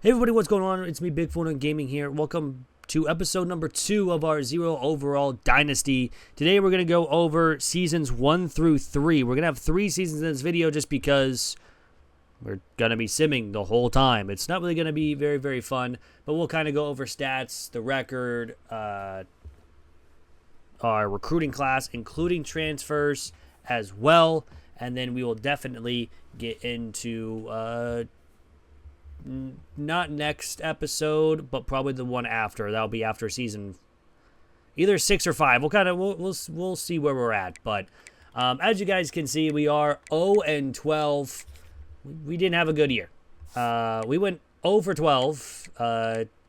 Hey everybody, what's going on? It's me, Big Phone and Gaming here. Welcome to episode number 2 of our Zero Overall Dynasty. Today we're going to go over seasons 1 through 3. We're going to have 3 seasons in this video just because we're going to be simming the whole time. It's not really going to be very, very fun, but we'll kind of go over stats, the record, our recruiting class, including transfers as well, and then we will definitely get into not next episode, but probably the one after. That'll be after season either 6 or 5. We'll see where we're at. But as you guys can see, we are 0-12. We didn't have a good year. We went 0 for 12,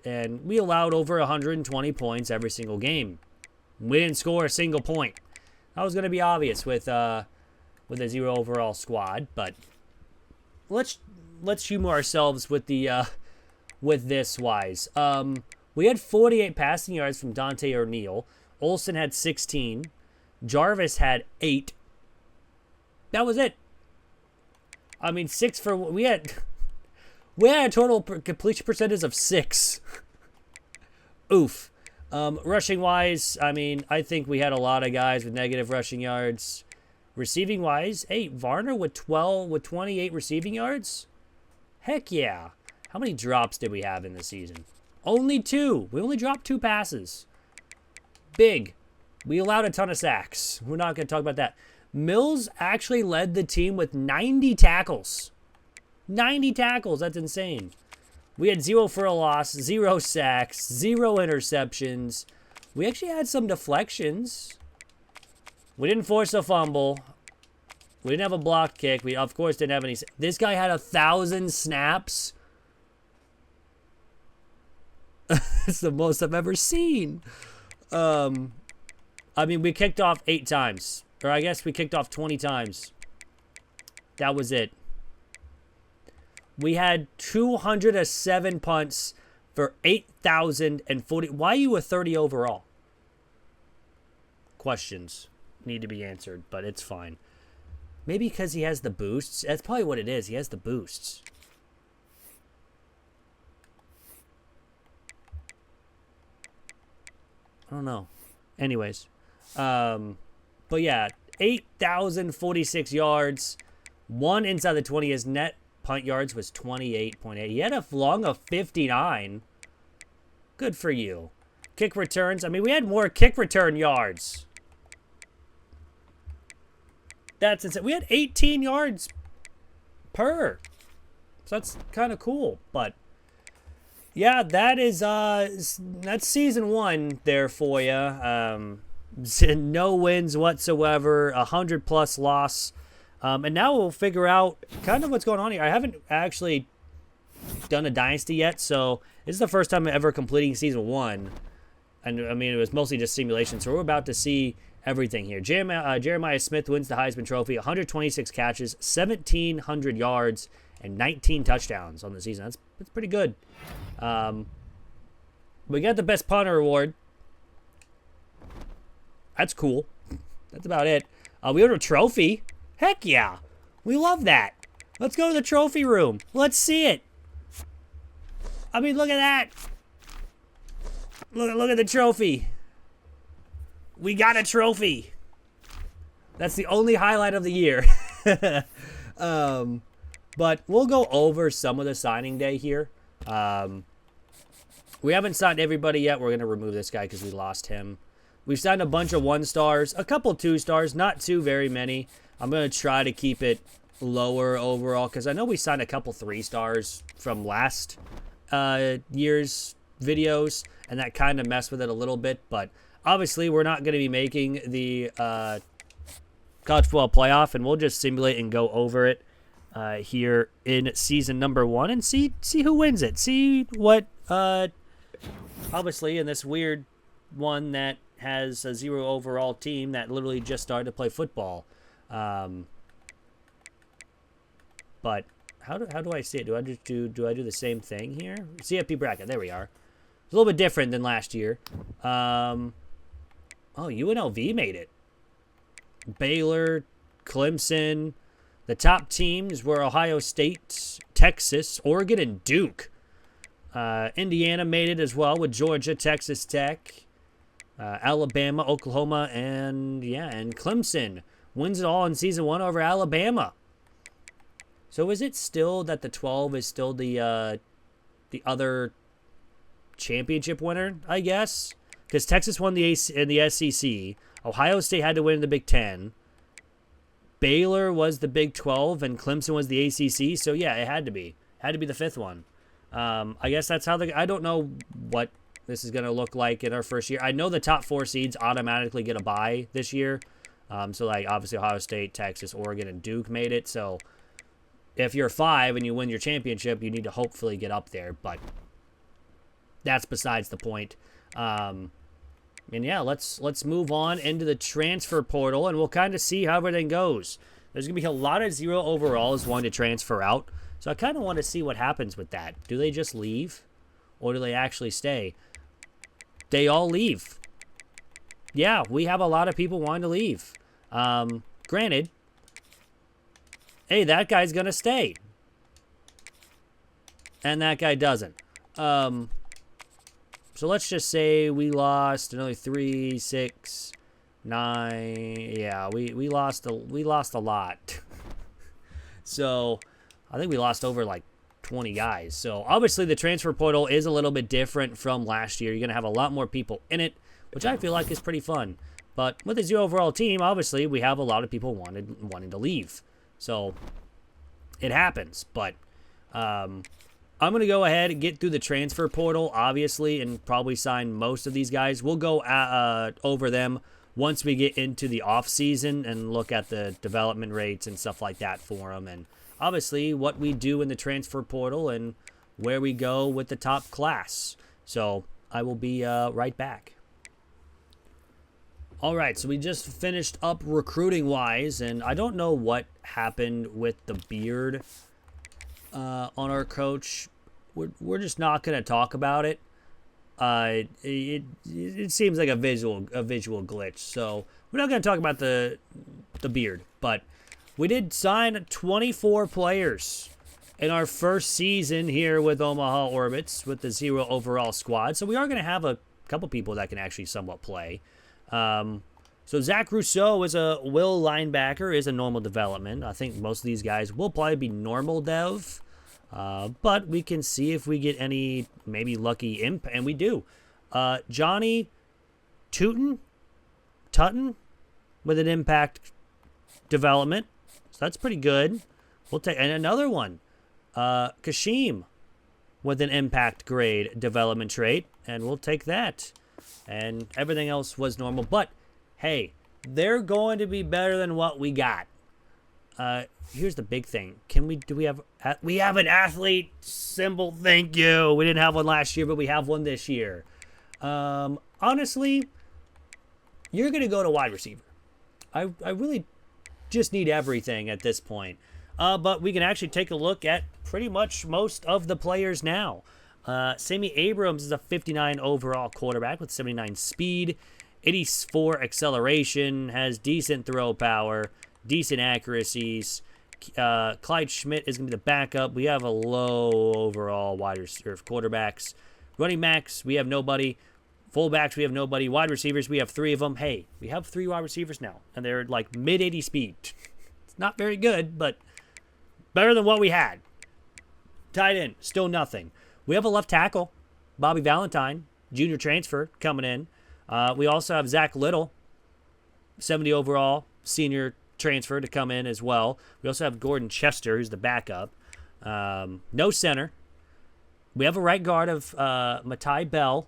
and we allowed over 120 points every single game. We didn't score a single point. That was going to be obvious with a 0 overall squad, but let's humor ourselves with the with this wise. We had 48 passing yards from Dante O'Neal. Olsen had 16. Jarvis had 8. That was it. I mean, 6 for we had a total completion percentage of 6. Oof. Rushing wise, I mean, I think we had a lot of guys with negative rushing yards. Receiving wise, hey, Varner with 28 receiving yards. Heck yeah. How many drops did we have in the season? Only 2. We only dropped 2 passes. Big. We allowed a ton of sacks. We're not going to talk about that. Mills actually led the team with 90 tackles. 90 tackles. That's insane. We had 0 for a loss, 0 sacks, 0 interceptions. We actually had some deflections. We didn't force a fumble. We didn't have a blocked kick. We, of course, didn't have any. This guy had 1,000 snaps. It's the most I've ever seen. I mean, we kicked off 8 times. Or I guess we kicked off 20 times. That was it. We had 207 punts for 8,040. Why are you a 30 overall? Questions need to be answered, but it's fine. Maybe because he has the boosts. That's probably what it is. He has the boosts. I don't know. Anyways. But yeah. 8,046 yards. 1 inside the 20. His net punt yards was 28.8. He had a long of 59. Good for you. Kick returns. I mean, we had more kick return yards. That's insane. We had 18 yards per. So that's kind of cool. But yeah, that is that's season 1 there for you. No wins whatsoever. 100+ loss. And now we'll figure out kind of what's going on here. I haven't actually done a dynasty yet, so this is the first time I'm ever completing season 1. And I mean, it was mostly just simulation. So we're about to see everything here. Jeremiah Smith wins the Heisman Trophy. 126 catches, 1,700 yards, and 19 touchdowns on the season. That's pretty good. We got the best punter award. That's cool. That's about it. We got a trophy. Heck yeah. We love that. Let's go to the trophy room. Let's see it. I mean, look at that. Look at the trophy. We got a trophy. That's the only highlight of the year. But we'll go over some of the signing day here. We haven't signed everybody yet. We're going to remove this guy because we lost him. We've signed a bunch of 1-stars, a couple 2-stars, not too very many. I'm going to try to keep it lower overall because I know we signed a couple 3-stars from last year's videos, and that kind of messed with it a little bit, but obviously, we're not going to be making the college football playoff, and we'll just simulate and go over it here in season number 1 and see who wins it. See what, obviously, in this weird one that has a 0 overall team that literally just started to play football. But how do I see it? Do I do the same thing here? CFB bracket. There we are. It's a little bit different than last year. Oh, UNLV made it. Baylor, Clemson. The top teams were Ohio State, Texas, Oregon, and Duke. Indiana made it as well with Georgia, Texas Tech, Alabama, Oklahoma, and Clemson wins it all in season 1 over Alabama. So is it still that the 12 is still the other championship winner, I guess? Because Texas won the SEC. Ohio State had to win the Big Ten. Baylor was the Big 12, and Clemson was the ACC. So, yeah, it had to be. Had to be the 5th one. I guess that's how I don't know what this is going to look like in our first year. I know the top 4 seeds automatically get a bye this year. So, like, obviously Ohio State, Texas, Oregon, and Duke made it. So, if you're 5 and you win your championship, you need to hopefully get up there. But that's besides the point. And yeah, let's move on into the transfer portal, and we'll kind of see how everything goes. There's going to be a lot of 0 overalls wanting to transfer out. So I kind of want to see what happens with that. Do they just leave? Or do they actually stay? They all leave. Yeah, we have a lot of people wanting to leave. Granted, hey, that guy's going to stay. And that guy doesn't. So let's just say we lost another 3, 6, 9. Yeah, we lost a lot. So I think we lost over like 20 guys. So obviously the transfer portal is a little bit different from last year. You're going to have a lot more people in it, which I feel like is pretty fun. But with a 0 overall team, obviously we have a lot of people wanting to leave. So it happens. But I'm going to go ahead and get through the transfer portal, obviously, and probably sign most of these guys. We'll go over them once we get into the offseason and look at the development rates and stuff like that for them. And obviously what we do in the transfer portal and where we go with the top class. So I will be right back. All right, so we just finished up recruiting-wise, and I don't know what happened with the beard on our coach. We're just not going to talk about it. It seems like a visual glitch, so we're not going to talk about the beard. But we did sign 24 players in our first season here with Omaha Orbits with the 0 overall squad. So we are going to have a couple people that can actually somewhat play. So Zach Rousseau is a will linebacker, is a normal development. I think most of these guys will probably be normal dev. But we can see if we get any maybe lucky imp, and we do. Johnny Tutton with an impact development. So that's pretty good. We'll take, and another one. Kashim with an impact grade development trait, and we'll take that. And everything else was normal, but hey, they're going to be better than what we got. Here's the big thing. We have an athlete symbol. Thank you. We didn't have one last year, but we have one this year. Honestly, you're going to go to wide receiver. I really just need everything at this point. But we can actually take a look at pretty much most of the players now. Sammy Abrams is a 59 overall quarterback with 79 speed, 84 acceleration, has decent throw power, decent accuracies. Clyde Schmidt is going to be the backup. We have a low overall wide receiver quarterbacks. Running backs, we have nobody. Fullbacks, we have nobody. Wide receivers, we have 3 of them. Hey, we have 3 wide receivers now, and they're like mid-80 speed. It's not very good, but better than what we had. Tight end, still nothing. We have a left tackle, Bobby Valentine, junior transfer, coming in. We also have Zach Little, 70 overall, senior transfer to come in as well. We also have Gordon Chester, who's the backup. No center. We have a right guard of Matai Bell,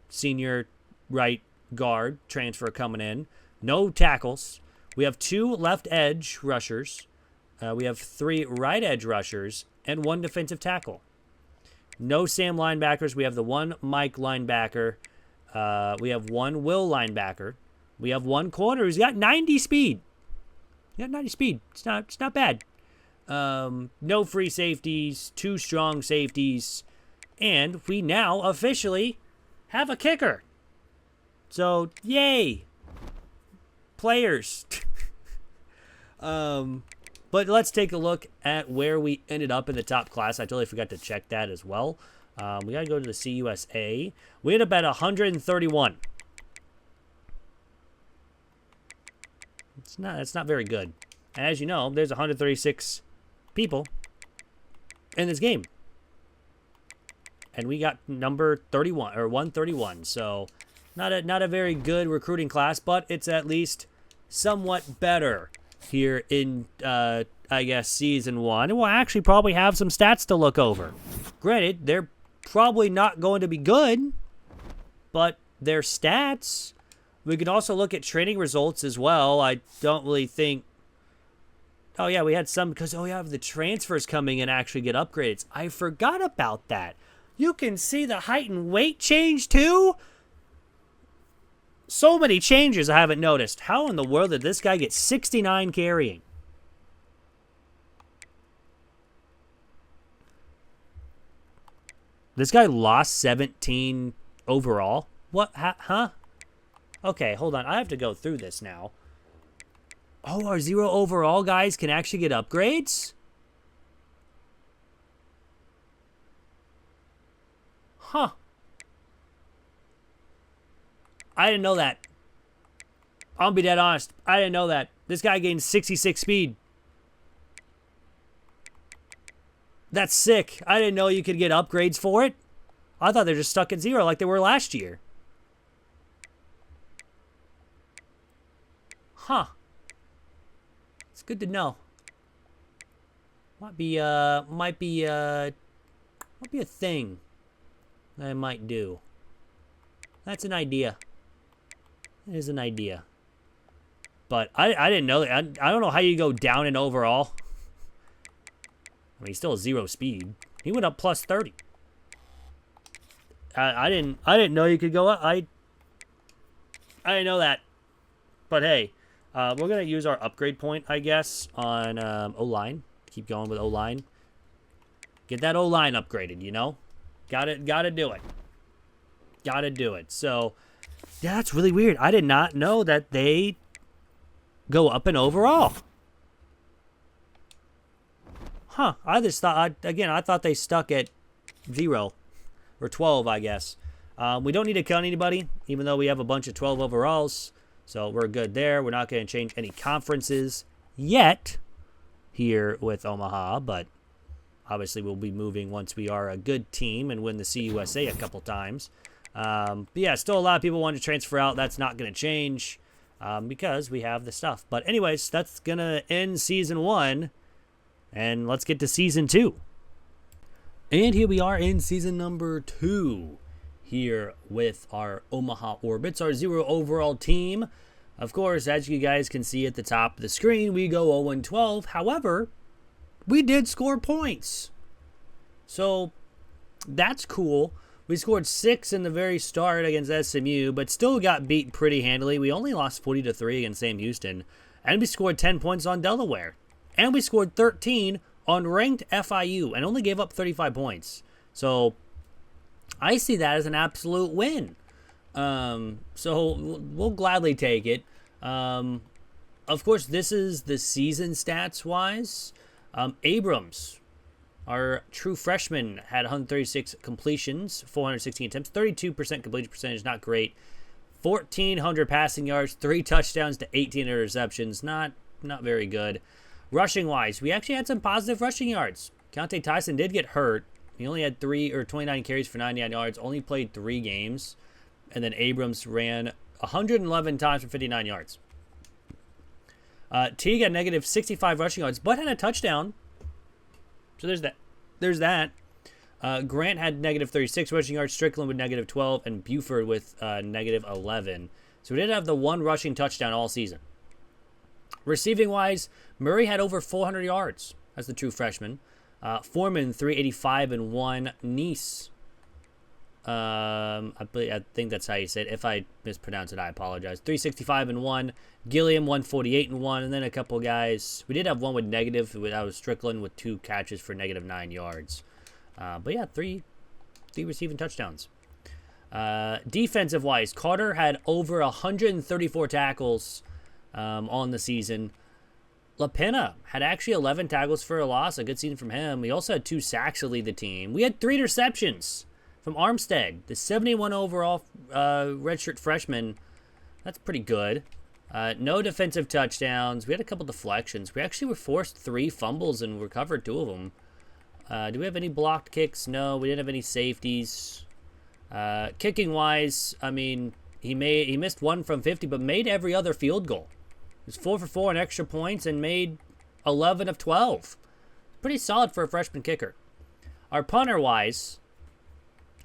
senior right guard transfer coming in. No tackles. We have 2 left edge rushers. We have 3 right edge rushers and 1 defensive tackle. No Sam linebackers. We have the 1 Mike linebacker. We have 1 Will linebacker. We have 1 corner who's got 90 speed. It's not bad. No free safeties, 2 strong safeties, and we now officially have a kicker. So, yay. Players. But But let's take a look at where we ended up in the top class. I totally forgot to check that as well. We got to go to the CUSA. We ended up at 131. It's not very good. And as you know, there's 136 people in this game. And we got number 31 or 131. So not a very good recruiting class, but it's at least somewhat better here in I guess season 1. And we'll actually probably have some stats to look over. Granted, they're probably not going to be good, but their stats. We can also look at training results as well. I don't really think. Oh yeah, we had some because the transfers coming in actually get upgrades. I forgot about that. You can see the height and weight change too. So many changes I haven't noticed. How in the world did this guy get 69 carrying? This guy lost 17 overall? What? Huh? Okay, hold on. I have to go through this now. Oh, our 0 overall guys can actually get upgrades? Huh. I didn't know that. I'll be dead honest. I didn't know that. This guy gained 66 speed. That's sick. I didn't know you could get upgrades for it. I thought they're just stuck at 0 like they were last year. Huh. It's good to know. Might be a thing that I might do. That's an idea. It is an idea. But I didn't know that. I don't know how you go down in overall. I mean, he's still 0 speed. He went up plus 30. I didn't know you could go up. I didn't know that. But hey, we're gonna use our upgrade point, I guess, on O-line. Keep going with O-line. Get that O-line upgraded, you know? Gotta do it. Gotta do it. So, yeah, that's really weird. I did not know that they go up in overall. Huh. I just thought, I thought they stuck at 0 or 12, I guess. We don't need to count anybody, even though we have a bunch of 12 overalls. So we're good there. We're not going to change any conferences yet here with Omaha, but obviously we'll be moving once we are a good team and win the CUSA a couple times. But yeah, still a lot of people want to transfer out. That's not going to change because we have the stuff. But anyways, that's going to end season 1. And let's get to season 2. And here we are in season number 2. Here with our Omaha Orbits, our 0 overall team. Of course, as you guys can see at the top of the screen, we go 0-12. However, we did score points. So that's cool. We scored 6 in the very start against SMU, but still got beat pretty handily. We only lost 40-3 against Sam Houston. And we scored 10 points on Delaware. And we scored 13 on ranked FIU and only gave up 35 points. So I see that as an absolute win. So we'll gladly take it. Of course, this is the season stats-wise. Abrams, our true freshman, had 136 completions, 416 attempts, 32% completion percentage, not great. 1,400 passing yards, 3 touchdowns to 18 interceptions, not very good. Rushing-wise, we actually had some positive rushing yards. Keontae Tyson did get hurt. He only had 29 carries for 99 yards, only played 3 games. And then Abrams ran 111 times for 59 yards. Teague had negative 65 rushing yards, but had a touchdown. So there's that. Grant had negative 36 rushing yards, Strickland with negative 12, and Buford with negative 11. So we did have the 1 rushing touchdown all season. Receiving-wise, Murray had over 400 yards as the true freshman. Foreman, 385 and 1. Nice, I think that's how you say it. If I mispronounce it, I apologize. 365 and 1. Gilliam, 148 and 1. And then a couple guys. We did have one with negative. That was Strickland with 2 catches for negative 9 yards. But yeah, three receiving touchdowns. Defensive-wise, Carter had over 134 tackles on the season. LaPena had actually 11 tackles for a loss. A good season from him. We also had 2 sacks to lead the team. We had 3 interceptions from Armstead, the 71 overall redshirt freshman. That's pretty good. No defensive touchdowns. We had a couple deflections. We actually were forced 3 fumbles and recovered 2 of them. Do we have any blocked kicks? No, we didn't have any safeties. Kicking wise, I mean, he missed 1 from 50, but made every other field goal. He was 4 for 4 on extra points and made 11 of 12. Pretty solid for a freshman kicker. Our punter wise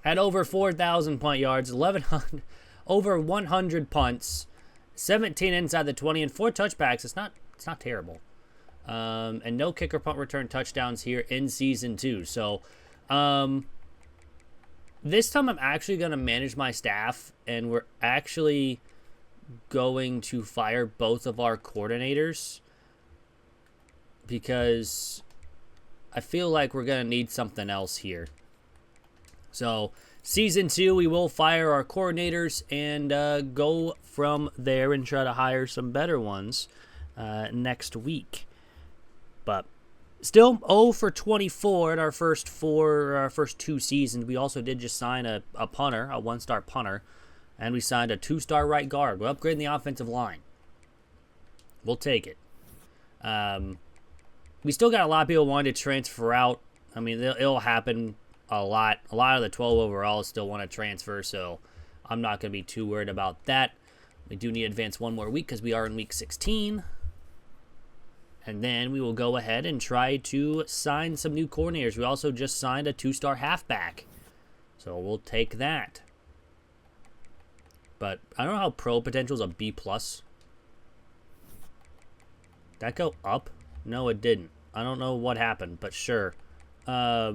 had over 4,000 punt yards, 1,100, over 100 punts, 17 inside the 20, and 4 touchbacks. It's not terrible. And no kicker punt return touchdowns here in season 2. So, this time I'm actually going to manage my staff, and we're actually going to fire both of our coordinators because I feel like we're going to need something else here. So, season 2, we will fire our coordinators and go from there and try to hire some better ones next week. But still, 0 for 24 in our first 2 seasons. We also did just sign a punter, a 1-star punter, and we signed a 2-star right guard. We're upgrading the offensive line. We'll take it. We still got a lot of people wanting to transfer out. I mean, it'll happen a lot. A lot of the 12 overall still want to transfer, so I'm not going to be too worried about that. We do need to advance 1 more week because we are in week 16. And then we will go ahead and try to sign some new coordinators. We also just signed a 2-star halfback, so we'll take that. But I don't know how pro potential is a B+. Did that go up? No, it didn't. I don't know what happened, but sure. I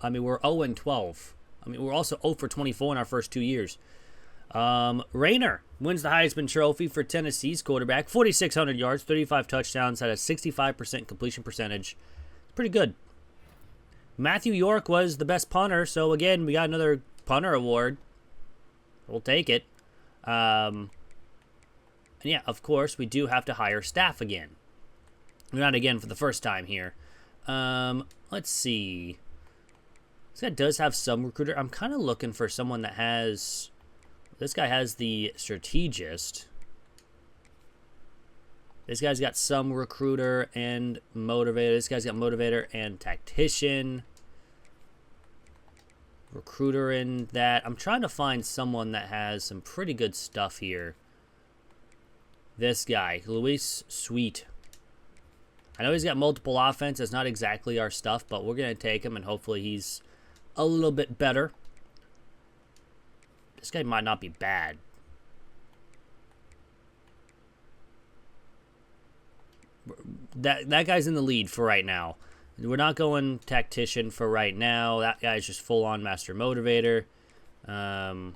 mean, we're 0-12. I mean, we're also 0 for 24 in our first 2 years. Rayner wins the Heisman Trophy for Tennessee's quarterback. 4,600 yards, 35 touchdowns, had a 65% completion percentage. Pretty good. Matthew York was the best punter, so again, we got another punter award. We'll take it. And yeah, of course, we do have to hire staff again. Not again for the first time here. Let's see. This guy does have some recruiter. I'm kind of looking for someone that has... This guy has the strategist. This guy's got some recruiter and motivator. This guy's got motivator and tactician. Recruiter in that. I'm trying to find someone that has some pretty good stuff here. This guy, Luis Sweet. I know he's got multiple offense. That's not exactly our stuff, but we're going to take him, and hopefully he's a little bit better. This guy might not be bad. That guy's in the lead for right now. We're not going tactician for right now. That guy's just full-on master motivator. Full-on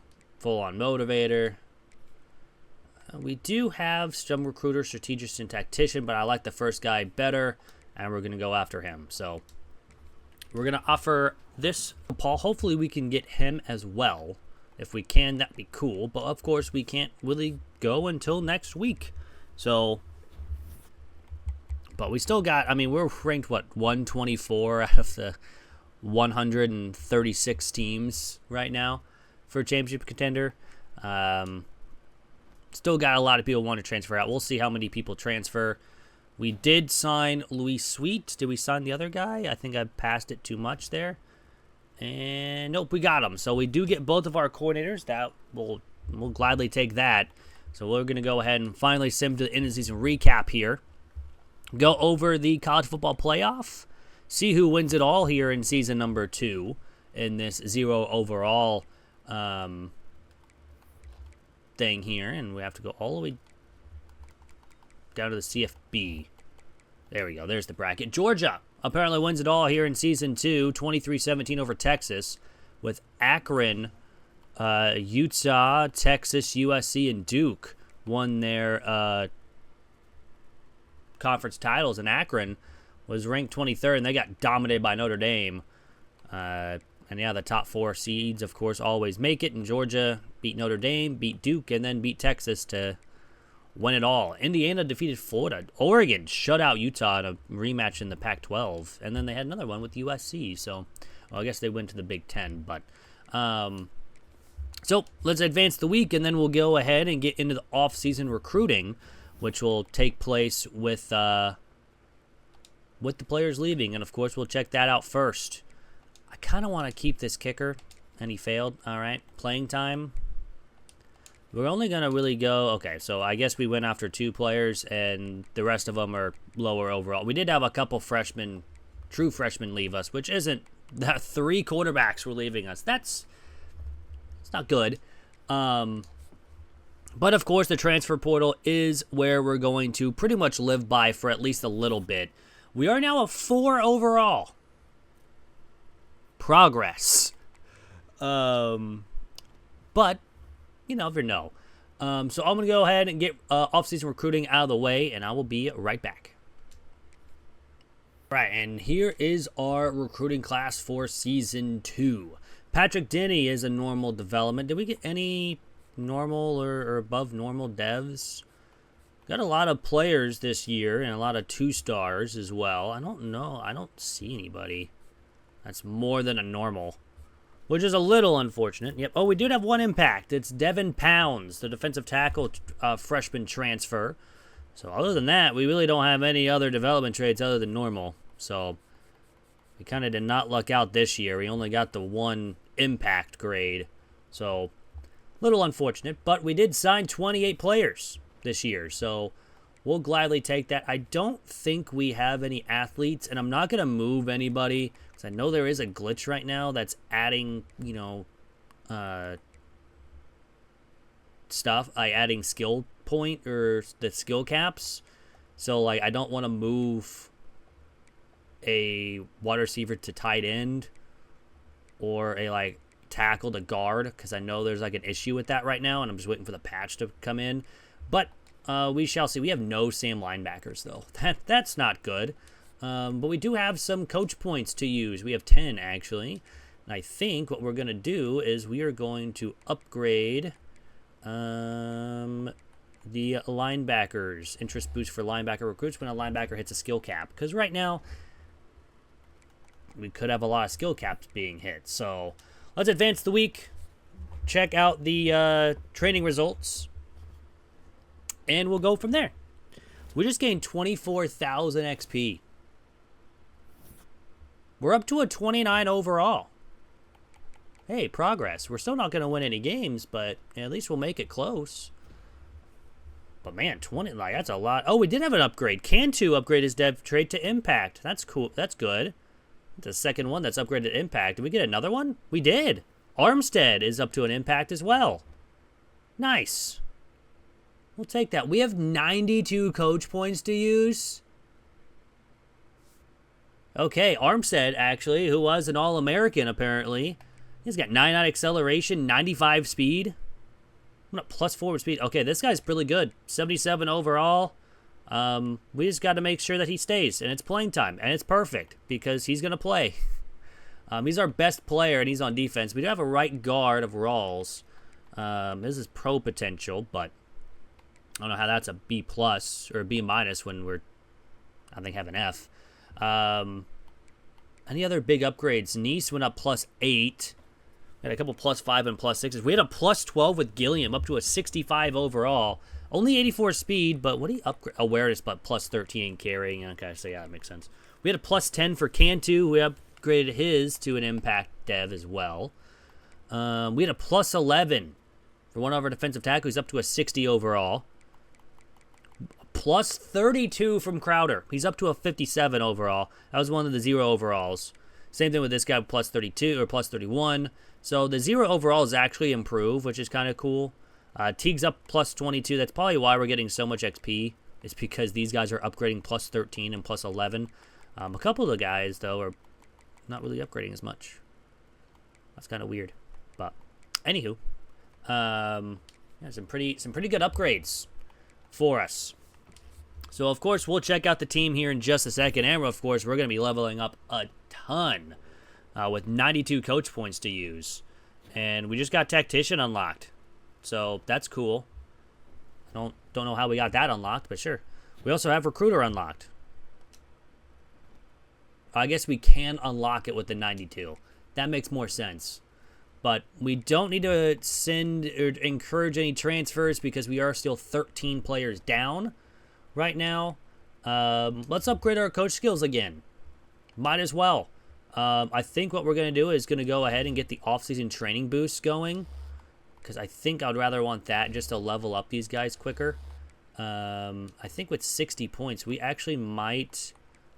motivator. We do have some recruiter, strategist, and tactician, but I like the first guy better, and we're going to go after him. So we're going to offer this to Paul. Hopefully we can get him as well. If we can, that'd be cool. But, of course, we can't really go until next week. So, but we still got, I mean, we're ranked, what, 124 out of the 136 teams right now for a championship contender. Still got a lot of people want to transfer out. We'll see how many people transfer. We did sign Luis Sweet. Did we sign the other guy? I think I passed it too much there. And nope, we got him. So we do get both of our coordinators. That we'll gladly take that. So we're going to go ahead and finally sim to the end of the season recap here. Go over the college football playoff. See who wins it all here in season number 2 in this 0 overall thing here. And we have to go all the way down to the CFB. There we go. There's the bracket. Georgia apparently wins it all here in season 2, 23-17 over Texas, with Akron, Utah, Texas, USC, and Duke won their conference titles, and Akron was ranked 23rd, and they got dominated by Notre Dame. And yeah, the top 4 seeds, of course, always make it, and Georgia beat Notre Dame, beat Duke, and then beat Texas to win it all. Indiana defeated Florida. Oregon shut out Utah in a rematch in the Pac-12. And then they had another one with USC. So, well, I guess they went to the Big Ten. But, so let's advance the week, and then we'll go ahead and get into the off-season recruiting, which will take place with the players leaving. And, of course, we'll check that out first. I kind of want to keep this kicker, and he failed. All right, playing time. We're only going to really go... Okay, so I guess we went after 2 players, and the rest of them are lower overall. We did have a couple freshmen, true freshmen, leave us, which isn't... That 3 quarterbacks were leaving us. It's not good. But, of course, the transfer portal is where we're going to pretty much live by for at least a little bit. We are now a 4 overall. Progress. But... you never know. So I'm going to go ahead and get off-season recruiting out of the way, and I will be right back. Right, and here is our recruiting class for Season 2. Patrick Denny is a normal development. Did we get any normal or above normal devs? Got a lot of players this year, and a lot of 2-stars as well. I don't know. I don't see anybody that's more than a normal, which is a little unfortunate. Yep. Oh, we did have 1 impact. It's Devin Pounds, the defensive tackle freshman transfer. So other than that, we really don't have any other development trades other than normal. So we kind of did not luck out this year. We only got the 1 impact grade. So a little unfortunate. But we did sign 28 players this year. So we'll gladly take that. I don't think we have any athletes, and I'm not going to move anybody. I know there is a glitch right now that's adding, stuff, adding skill point or the skill caps. So, like, I don't want to move a wide receiver to tight end or a, tackle to guard, because I know there's, an issue with that right now, and I'm just waiting for the patch to come in. But we shall see. We have no Sam linebackers, though. That's not good. But we do have some coach points to use. We have 10, actually. And I think what we're going to do is we are going to upgrade the linebackers. Interest boost for linebacker recruits when a linebacker hits a skill cap. Because right now, we could have a lot of skill caps being hit. So let's advance the week. Check out the training results. And we'll go from there. We just gained 24,000 XP. We're up to a 29 overall. Hey, progress. We're still not going to win any games, but at least we'll make it close. But man, 20, that's a lot. Oh, we did have an upgrade. Cantu upgrade his dev trade to impact. That's cool. That's good. The second one that's upgraded to impact. Did we get another one? We did. Armstead is up to an impact as well. Nice. We'll take that. We have 92 coach points to use. Okay, Armstead, actually, who was an All-American, apparently. He's got 99 acceleration, 95 speed. Plus forward speed. Okay, this guy's really good. 77 overall. We just got to make sure that he stays, and it's playing time, and it's perfect, because he's going to play. He's our best player, and he's on defense. We do have a right guard of Rawls. This is pro potential, but I don't know how that's a B+ or a B- when we're, I think, have an F. Any other big upgrades? Nice went up +8. Had a couple +5 and +6s. We had a +12 with Gilliam, up to a 65 overall. Only 84 speed, but what do you upgrade? Awareness, but +13 in carrying. Okay, so yeah, that makes sense. We had a +10 for Cantu. We upgraded his to an impact dev as well. We had a +11 for one of our defensive tackles. He's up to a 60 overall. +32 from Crowder. He's up to a 57 overall. That was one of the 0 overalls. Same thing with this guy, +32 or +31. So the 0 overalls actually improve, which is kind of cool. Teague's up +22. That's probably why we're getting so much XP. It's because these guys are upgrading +13 and +11. A couple of the guys, though, are not really upgrading as much. That's kind of weird. But anywho, yeah, some pretty good upgrades for us. So, of course, we'll check out the team here in just a second. And, of course, we're going to be leveling up a ton with 92 coach points to use. And we just got Tactician unlocked. So, that's cool. Don't know how we got that unlocked, but sure. We also have recruiter unlocked. I guess we can unlock it with the 92. That makes more sense. But we don't need to send or encourage any transfers because we are still 13 players down right now. Let's upgrade our coach skills again. Might as well. I think what we're going to do is going to go ahead and get the offseason training boosts going. Because I think I'd rather want that just to level up these guys quicker. I think with 60 points, we actually might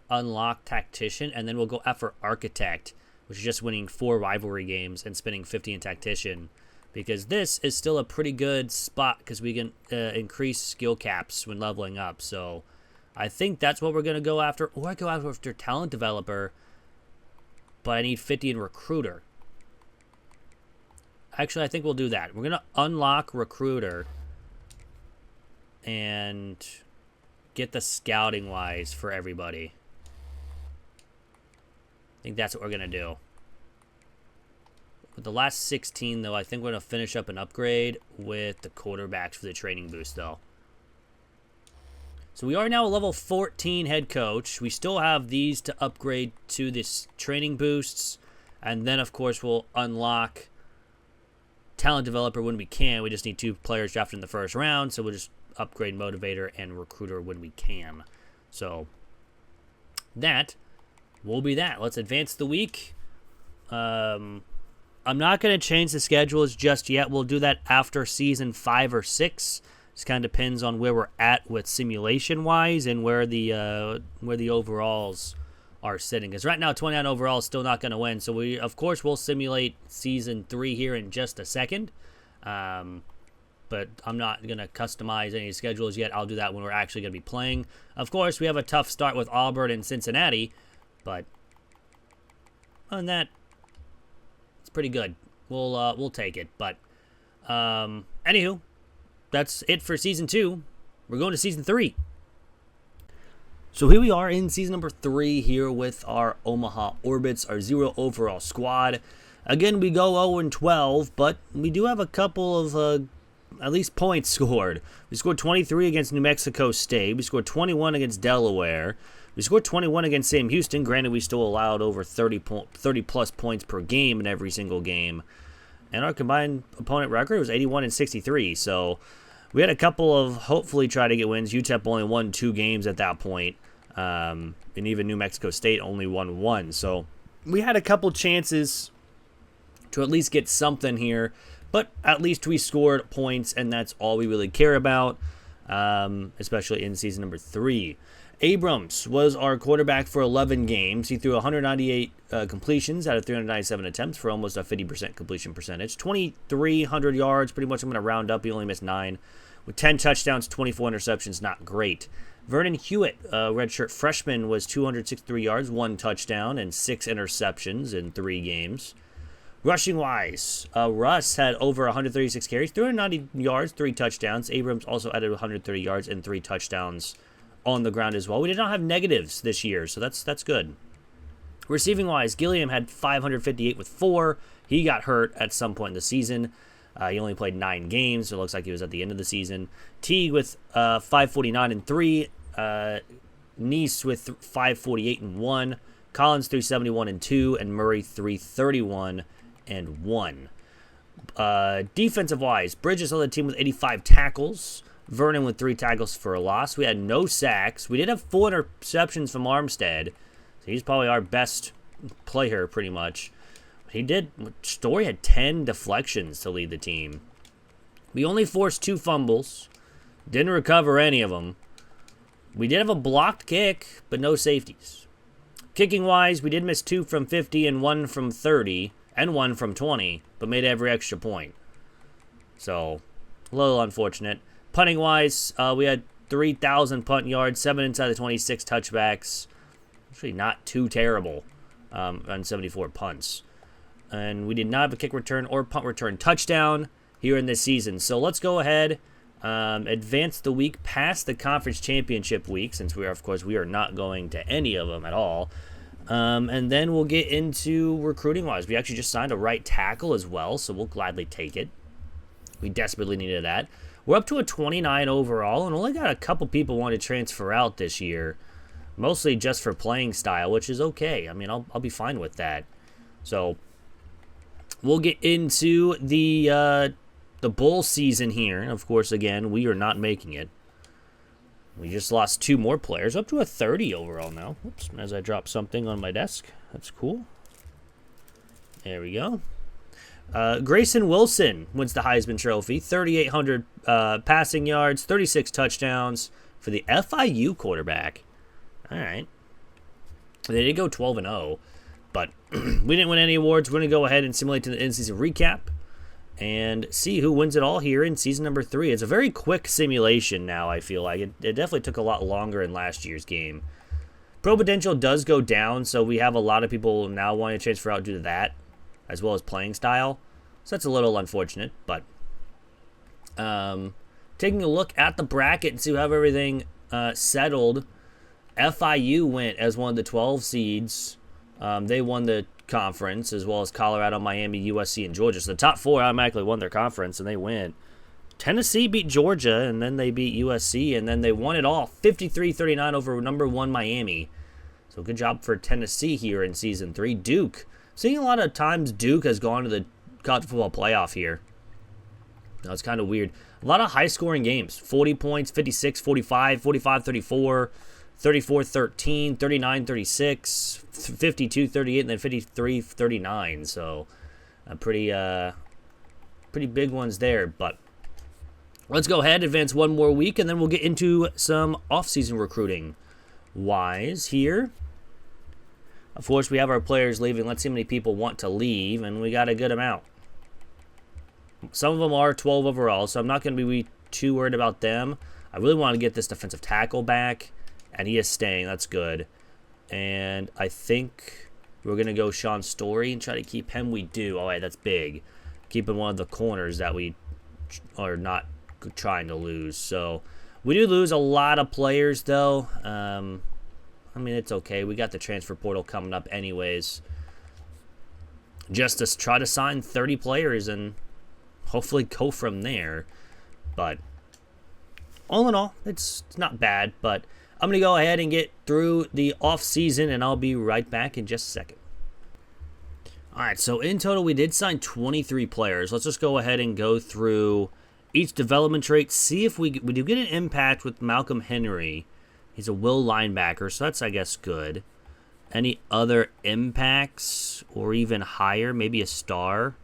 unlock Tactician, and then we'll go after Architect, which is just winning 4 rivalry games and spending 50 in Tactician. Because this is still a pretty good spot because we can increase skill caps when leveling up. So I think that's what we're going to go after. Or I go after Talent Developer, but I need 50 in Recruiter. Actually, I think we'll do that. We're going to unlock Recruiter and get the scouting-wise for everybody. I think that's what we're going to do. With the last 16, though, I think we're going to finish up an upgrade with the quarterbacks for the training boost, though. So we are now a level 14 head coach. We still have these to upgrade to this training boosts. And then, of course, we'll unlock Talent Developer when we can. We just need 2 players drafted in the first round. So we'll just upgrade Motivator and Recruiter when we can. So that will be that. Let's advance the week. I'm not going to change the schedules just yet. We'll do that after season 5 or 6. Just kind of depends on where we're at with simulation wise and where the overalls are sitting. Because right now 29 overall is still not going to win. So we of course will simulate season 3 here in just a second. But I'm not going to customize any schedules yet. I'll do that when we're actually going to be playing. Of course, we have a tough start with Auburn and Cincinnati. But other than that, it's pretty good. We'll take it. But anywho, that's it for season 2. We're going to season 3. So here we are in season number 3 here with our Omaha Orbits, our 0 overall squad. Again, we go 0-12, but we do have a couple of at least points scored. We scored 23 against New Mexico State. We scored 21 against Delaware. We scored 21 against Sam Houston. Granted, we still allowed over 30-plus points per game in every single game. And our combined opponent record was 81-63. So we had a couple of hopefully try to get wins. UTEP only won 2 games at that point. And even New Mexico State only won 1. So we had a couple chances to at least get something here. But at least we scored points, and that's all we really care about, especially in season number 3. Abrams was our quarterback for 11 games. He threw 198 completions out of 397 attempts for almost a 50% completion percentage. 2,300 yards, pretty much I'm going to round up. He only missed 9. With 10 touchdowns, 24 interceptions, not great. Vernon Hewitt, redshirt freshman, was 263 yards, 1 touchdown, and 6 interceptions in 3 games. Rushing-wise, Russ had over 136 carries, 390 yards, 3 touchdowns. Abrams also added 130 yards and 3 touchdowns on the ground as well. We did not have negatives this year, so that's good. Receiving-wise, Gilliam had 558 with 4. He got hurt at some point in the season. He only played 9 games, so it looks like he was at the end of the season. Teague with 549 and 3. Neese with 548 and 1. Collins 371 and 2. And Murray 331 and 1. Defensive-wise, Bridges led the team with 85 tackles. Vernon with 3 tackles for a loss. We had no sacks. We did have 4 interceptions from Armstead. So he's probably our best player, pretty much. Story had 10 deflections to lead the team. We only forced 2 fumbles. Didn't recover any of them. We did have a blocked kick, but no safeties. Kicking-wise, we did miss 2 from 50 and 1 from 30 and 1 from 20, but made every extra point. So, a little unfortunate. Punting-wise, we had 3,000 punt yards, 7 inside the 26 touchbacks. Actually not too terrible on 74 punts. And we did not have a kick return or punt return touchdown here in this season. So let's go ahead, advance the week past the conference championship week, since we are not going to any of them at all. And then we'll get into recruiting-wise. We actually just signed a right tackle as well, so we'll gladly take it. We desperately needed that. We're up to a 29 overall, and only got a couple people want to transfer out this year. Mostly just for playing style, which is okay. I mean, I'll be fine with that. So, we'll get into the bowl season here. And of course, again, we are not making it. We just lost 2 more players, up to a 30 overall now. Oops, as I drop something on my desk. That's cool. There we go. Grayson Wilson wins the Heisman Trophy. 3,800 passing yards, 36 touchdowns for the FIU quarterback. All right. They did go 12-0, but we didn't win any awards. We're going to go ahead and simulate to the in-season recap and see who wins it all here in season number 3. It's a very quick simulation now, I feel like. It definitely took a lot longer in last year's game. Pro potential does go down, so we have a lot of people now wanting to transfer out due to that, as well as playing style. So that's a little unfortunate, but taking a look at the bracket and see how everything settled. FIU went as one of the 12 seeds. They won the conference, as well as Colorado, Miami, USC, and Georgia. So the top 4 automatically won their conference, and they win. Tennessee beat Georgia, and then they beat USC, and then they won it all, 53-39 over number 1 Miami. So good job for Tennessee here in Season 3. Duke. Seeing a lot of times Duke has gone to the college football playoff here. Now, it's kind of weird. A lot of high-scoring games. 40 points, 56-45, 45-34, 34-13, 39-36, 52-38, and then 53-39. So, pretty big ones there. But let's go ahead, advance one more week, and then we'll get into some off-season recruiting wise here. Of course, we have our players leaving. Let's see how many people want to leave, and we got a good amount. Some of them are 12 overall, so I'm not going to be too worried about them. I really want to get this defensive tackle back, and he is staying. That's good. And I think we're going to go Sean Story and try to keep him. We do. All right, that's big. Keeping one of the corners that we are not trying to lose. So we do lose a lot of players, though. I mean, it's okay. We got the transfer portal coming up anyways. Just to try to sign 30 players and hopefully go from there. But all in all, it's not bad. But I'm going to go ahead and get through the off-season, and I'll be right back in just a second. All right, so in total, we did sign 23 players. Let's just go ahead and go through each development trait, see if we do get an impact with Malcolm Henry. He's a will linebacker, so that's, I guess, good. Any other impacts or even higher, maybe a star?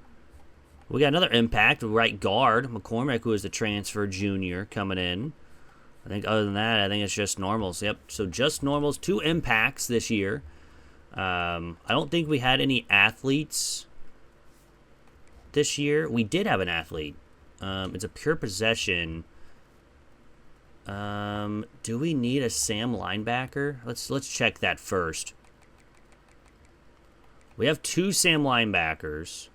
We got another impact, right guard, McCormick, who is the transfer junior coming in. I think other than that, I think it's just normals. Yep, so just normals, 2 impacts this year. I don't think we had any athletes this year. We did have an athlete. It's a pure possession. Do we need a Sam linebacker? Let's check that first. We have 2 Sam linebackers.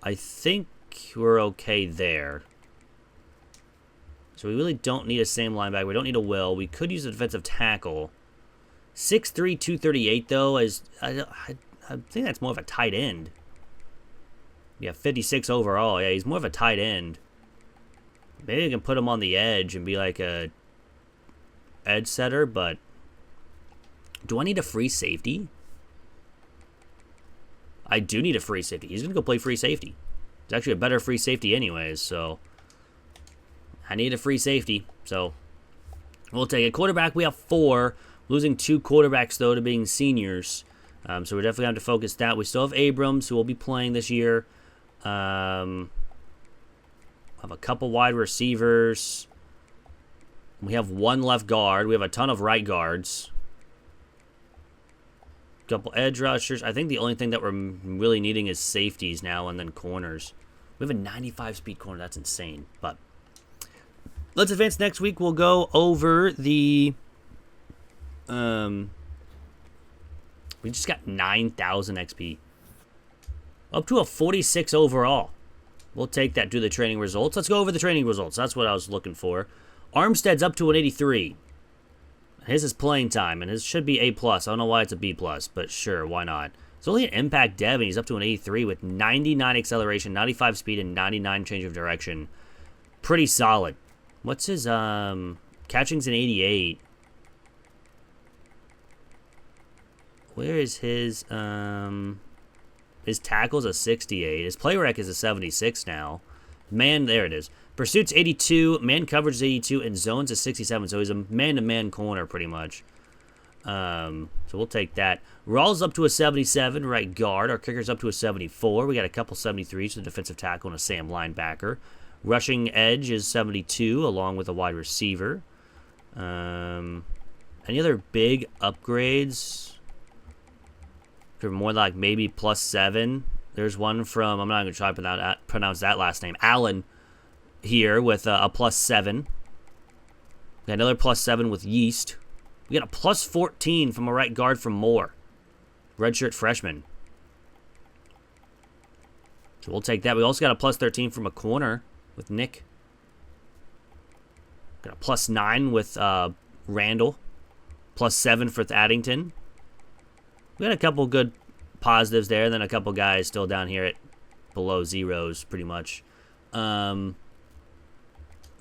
I think we're okay there. So we really don't need a Sam linebacker. We don't need a Will. We could use a defensive tackle. 6'3", 238, though, is I think that's more of a tight end. Yeah, 56 overall. Yeah, he's more of a tight end. Maybe we can put him on the edge and be like a edge setter, but do I need a free safety? I do need a free safety. He's going to go play free safety. It's actually a better free safety anyways, so I need a free safety. So we'll take it. Quarterback, we have 4. Losing 2 quarterbacks, though, to being seniors. So we're definitely going to have to focus that. We still have Abrams, who will be playing this year. Have a couple wide receivers. We have 1 left guard. We have a ton of right guards. A couple edge rushers. I think the only thing that we're really needing is safeties now and then corners. We have a 95 speed corner. That's insane. But let's advance next week. We'll go over the... we just got 9,000 XP. Up to a 46 overall. We'll take that to the training results. Let's go over the training results. That's what I was looking for. Armstead's up to an 83. His is playing time, and his should be A+. I don't know why it's a B+, but sure, why not? It's only an impact dev, and he's up to an 83 with 99 acceleration, 95 speed, and 99 change of direction. Pretty solid. What's his, catching's an 88. Where is his tackle's a 68. His play rec is a 76 now. Man, there it is. Pursuit's 82, man coverage is 82, and zone's a 67, so he's a man-to-man corner pretty much. So we'll take that. Rawls up to a 77, right guard. Our kicker's up to a 74. We got a couple 73s, a defensive tackle and a Sam linebacker. Rushing edge is 72, along with a wide receiver. Any other big upgrades? More like maybe +7. There's one from, I'm not going to try to pronounce that last name, Allen here with a +7. We got another +7 with Yeast. We got a +14 from a right guard from Moore. Redshirt freshman. So we'll take that. We also got a +13 from a corner with Nick. Got a +9 with Randall. +7 for Addington. We got a couple good positives there, and then a couple guys still down here at below zeros, pretty much.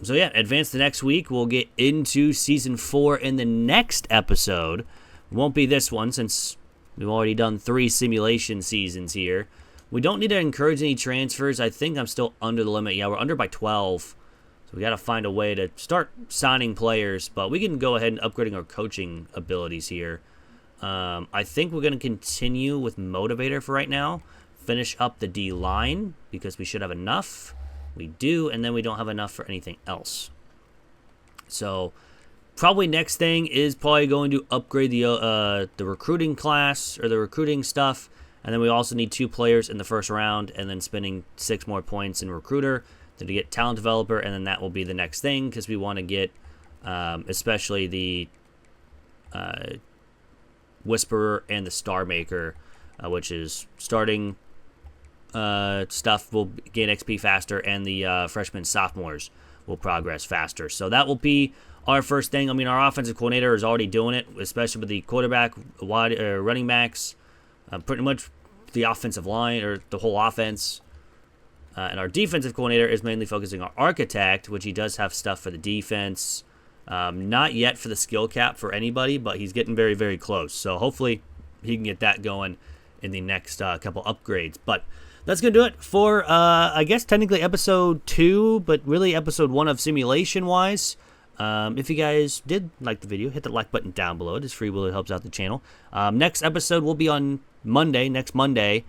So yeah, advance the next week. We'll get into Season 4 in the next episode. It won't be this one, since we've already done 3 simulation seasons here. We don't need to encourage any transfers. I think I'm still under the limit. Yeah, we're under by 12. So we got to find a way to start signing players, but we can go ahead and upgrading our coaching abilities here. I think we're going to continue with Motivator for right now. Finish up the D-line because we should have enough. We do, and then we don't have enough for anything else. So probably next thing is probably going to upgrade the recruiting class or the recruiting stuff. And then we also need 2 players in the first round and then spending 6 more points in recruiter to get talent developer. And then that will be the next thing because we want to get especially the Whisperer and the Star Maker, which is starting stuff will gain XP faster, and the freshmen sophomores will progress faster. So that will be our first thing. I mean, our offensive coordinator is already doing it, especially with the quarterback, wide running backs, pretty much the offensive line or the whole offense. And our defensive coordinator is mainly focusing on architect, which he does have stuff for the defense. Not yet for the skill cap for anybody, but he's getting very, very close. So hopefully he can get that going in the next couple upgrades. But that's going to do it for, I guess, technically episode 2, but really episode 1 of simulation-wise. If you guys did like the video, hit the like button down below. It is free will. It helps out the channel. Next episode will be on Monday, next Monday,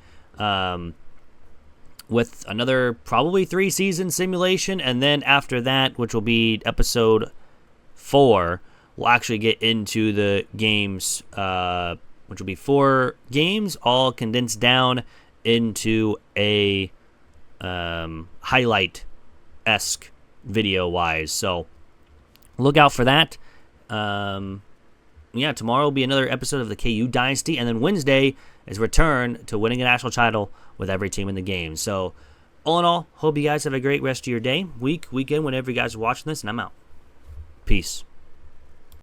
with another probably 3-season simulation. And then after that, which will be episode 4, we'll actually get into the games, which will be 4 games, all condensed down into a highlight-esque video-wise. So look out for that. Yeah, tomorrow will be another episode of the KU Dynasty, and then Wednesday is return to winning a national title with every team in the game. So all in all, hope you guys have a great rest of your day, week, weekend, whenever you guys are watching this, and I'm out. Peace.